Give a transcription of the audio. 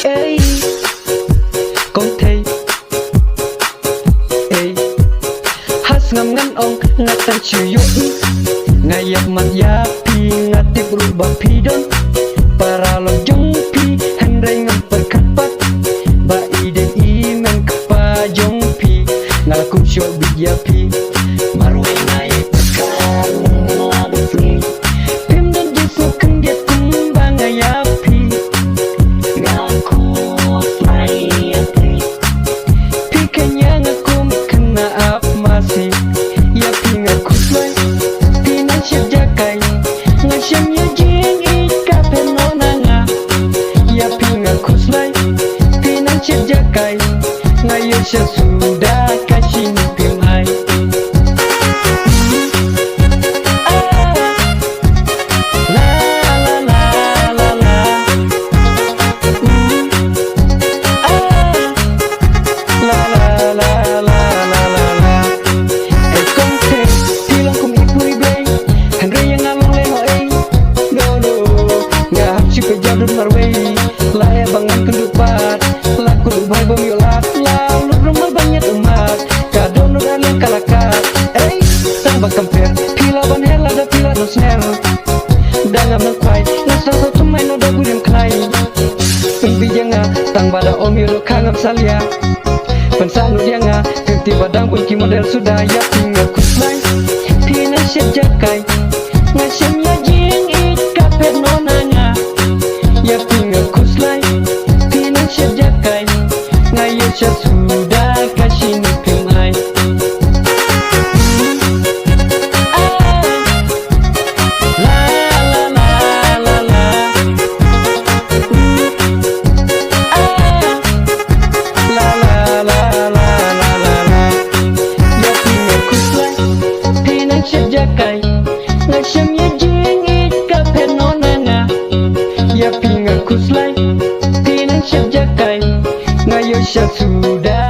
ê con thấy ê hát ngam ngăn ông ngắt tay chịu yuk ngayap mat ya pi ngati berubah pidon para lojong pi handai ngam perkapat ba ide imen kepa jong pi ngalakup syok bidia pi marwe nai pekan ngadu fli pim dan jisu kendia kumbang ngayap pi ngaku fly pi pi kanya ngaku kena ap masih ya pi ngaku fly jakai ngashamnya jing ikape nonanga ya pinga kuslai pinan jakai ngayosha sudah kashini pimai la la la la la la la la la la la ekonte tilang kum ipuri blay Henry yang ngalung leno Dodo Ngahap si pejadun marway Laya bangan kendupat Laku dubai bemiolat Lalu rumah banyak umat Kadon udah liang kalakat Tambah kemper Pila ban hela da pila no snell Dangam nangkwai Nasa satu main udah gudem klai Pembi janga Tang bada om yolo kangam salia Pensanu dia nga Ganti badang pun ki model sudah Ya tinggal kuslai Pina syed jakai ngashamnya jing ikape nonanga ya pinga kuslai pina jakai ngayosha sudah kashini pimai la la la la la la la la la la la ya pinga kuslai pina jakai ngashamnya jing ikape nonanga ya pinga kuslai pinan jakai ngayosha sudah